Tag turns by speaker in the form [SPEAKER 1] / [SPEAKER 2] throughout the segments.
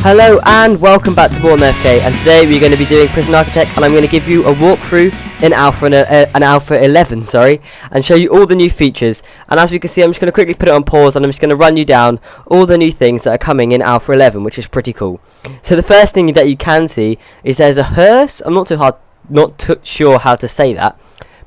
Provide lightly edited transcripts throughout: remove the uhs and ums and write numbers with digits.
[SPEAKER 1] Hello and welcome back to MoreThanAFK, and today we're going to be doing Prison Architect, and I'm going to give you a walkthrough in Alpha 11, and show you all the new features. And as we can see, I'm just going to quickly put it on pause, and I'm just going to run you down all the new things that are coming in Alpha 11, which is pretty cool. So the first thing that you can see is there's a hearse. I'm not too sure how to say that,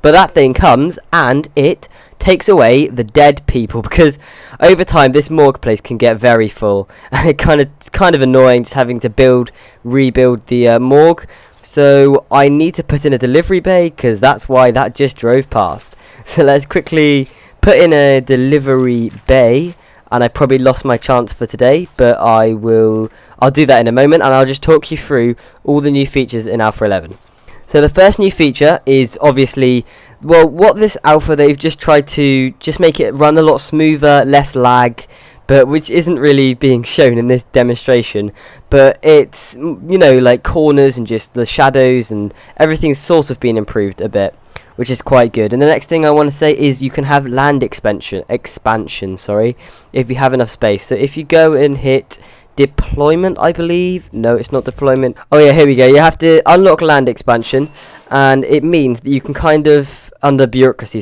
[SPEAKER 1] but that thing comes and it takes away the dead people, because over time this morgue place can get very full, and it's kind of annoying just having to rebuild the morgue. So I need to put in a delivery bay, because that's why that just drove past. So let's quickly put in a delivery bay, and I probably lost my chance for today, but I'll do that in a moment, and I'll just talk you through all the new features in Alpha 11. So the first new feature is obviously, well, what this alpha, they've just tried to just make it run a lot smoother, less lag, but which isn't really being shown in this demonstration. But it's, you know, like corners and just the shadows and everything's sort of been improved a bit, which is quite good. And the next thing I want to say is you can have land expansion, if you have enough space. So if you go and hit deployment, I believe. No, it's not deployment. Oh yeah, here we go. You have to unlock land expansion, and it means that you can kind of, under bureaucracy,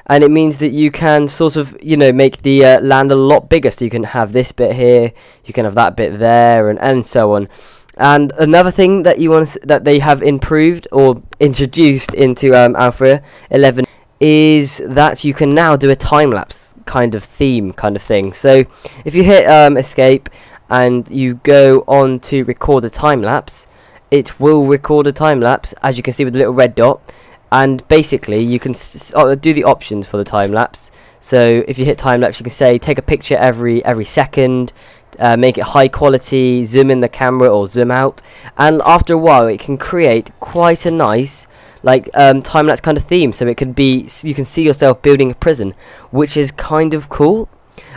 [SPEAKER 1] and it means that you can sort of, you know, make the land a lot bigger. So you can have this bit here, you can have that bit there, and so on. And another thing that that they have improved or introduced into Alpha 11 is that you can now do a time-lapse kind of theme kind of thing. So if you hit escape and you go on to record a time-lapse, it will record a time-lapse, as you can see with the little red dot. And basically you can do the options for the time-lapse. So if you hit time-lapse, you can say take a picture every second, make it high quality, zoom in the camera or zoom out, and after a while it can create quite a nice time-lapse kind of theme. So it can be, you can see yourself building a prison, which is kind of cool.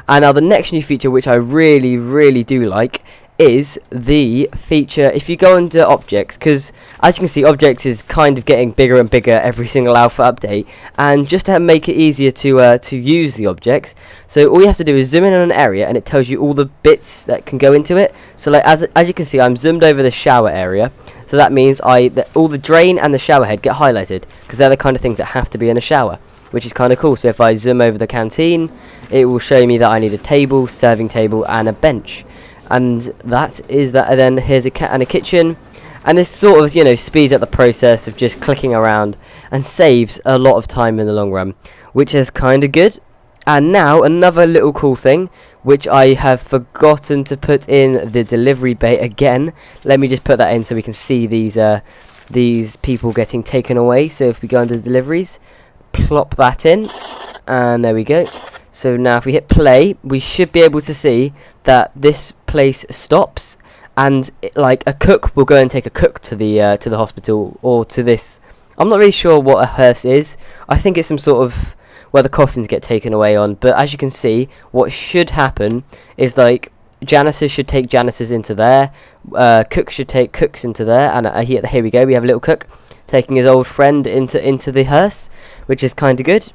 [SPEAKER 1] And now the next new feature, which I really do like, is the feature if you go into objects, because as you can see, objects is kind of getting bigger and bigger every single alpha update, and just to make it easier to use the objects, so all you have to do is zoom in on an area and it tells you all the bits that can go into it. So like as you can see, I'm zoomed over the shower area, so that means all the drain and the shower head get highlighted, because they're the kind of things that have to be in a shower, which is kind of cool. So if I zoom over the canteen, it will show me that I need a table, serving table, and a bench. And that is that. And then here's a kitchen, and this sort of, you know, speeds up the process of just clicking around and saves a lot of time in the long run, which is kind of good. And now another little cool thing, which I have forgotten to put in the delivery bay again. Let me just put that in so we can see these people getting taken away. So if we go under deliveries, plop that in, and there we go. So now if we hit play, we should be able to see that this place stops, and like a cook will go and take a cook to the hospital, or to this, I'm not really sure what a hearse is. I think it's some sort of where the coffins get taken away on. But as you can see, what should happen is like janitors should take janitors into there, cooks should take cooks into there, and here we go, we have a little cook taking his old friend into the hearse, which is kind of good.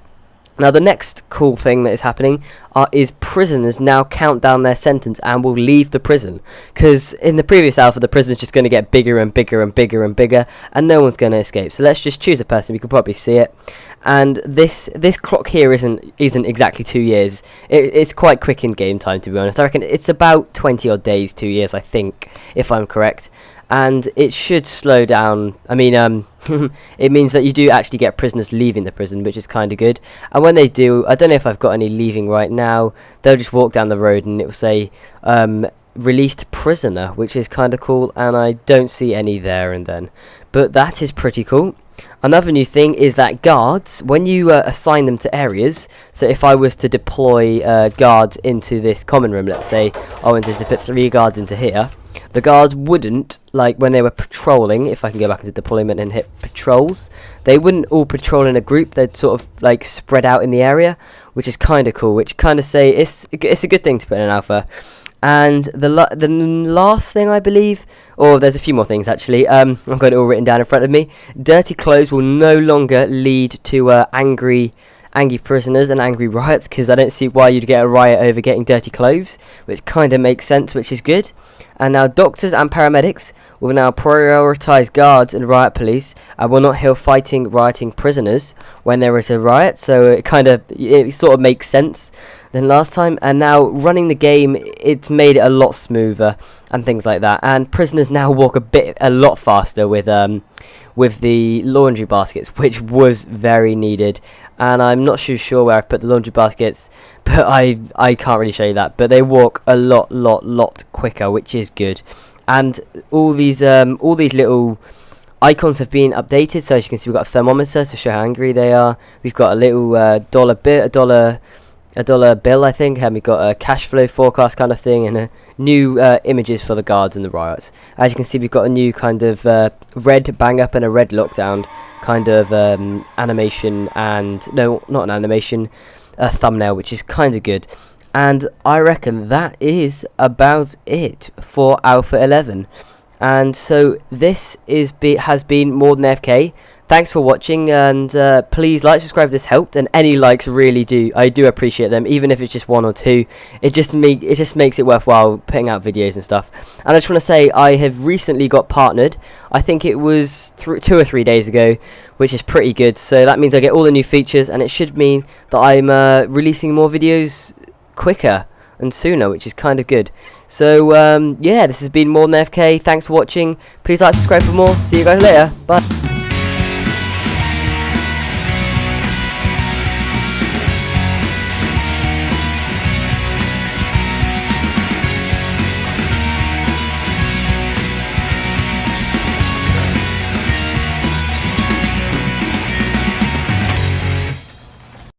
[SPEAKER 1] Now the next cool thing that is happening is prisoners now count down their sentence and will leave the prison, because in the previous alpha the prison's just going to get bigger and bigger and bigger and bigger, and no one's going to escape. So let's just choose a person. We can probably see it, and this clock here isn't exactly 2 years. It's quite quick in game time, to be honest. I reckon it's about 20 odd days, 2 years, I think, if I'm correct. And it should slow down. I mean, it means that you do actually get prisoners leaving the prison, which is kind of good. And when they do, I don't know if I've got any leaving right now, they'll just walk down the road and it will say released prisoner, which is kind of cool, and I don't see any there and then. But that is pretty cool. Another new thing is that guards, when you assign them to areas, so if I was to deploy guards into this common room, let's say I wanted to put 3 guards into here, the guards wouldn't, like when they were patrolling, if I can go back into deployment and hit patrols, they wouldn't all patrol in a group, they'd sort of like spread out in the area, which is kind of cool, which kind of say it's a good thing to put in an alpha. And the last thing, I believe, or there's a few more things actually, I've got it all written down in front of me. Dirty clothes will no longer lead to angry angry prisoners and angry riots, because I don't see why you'd get a riot over getting dirty clothes, which kind of makes sense, which is good. And now doctors and paramedics will now prioritise guards and riot police and will not heal rioting prisoners when there is a riot, so it sort of makes sense than last time. And now running the game, it's made it a lot smoother and things like that, and prisoners now walk a lot faster with the laundry baskets, which was very needed. And I'm not sure where I put the laundry baskets, but I can't really show you that, but they walk a lot quicker, which is good. And all these little icons have been updated, so as you can see, we've got a thermometer to show how angry they are. We've got a little dollar bill, I think, and we've got a cash flow forecast kind of thing, and a new images for the guards and the riots. As you can see, we've got a new kind of red bang up and a red lockdown kind of animation, and no, not an animation, a thumbnail, which is kind of good. And I reckon that is about it for Alpha 11. And so this has been MoreThanAFK. Thanks for watching, and please like, subscribe if this helped, and any likes I do appreciate them, even if it's just 1 or 2. It just makes it worthwhile putting out videos and stuff. And I just want to say I have recently got partnered. I think it was 2 or 3 days ago, which is pretty good. So that means I get all the new features, and it should mean that I'm releasing more videos quicker and sooner, which is kind of good. So yeah, this has been MoreThanAFK. Thanks for watching. Please like, subscribe for more. See you guys later. Bye.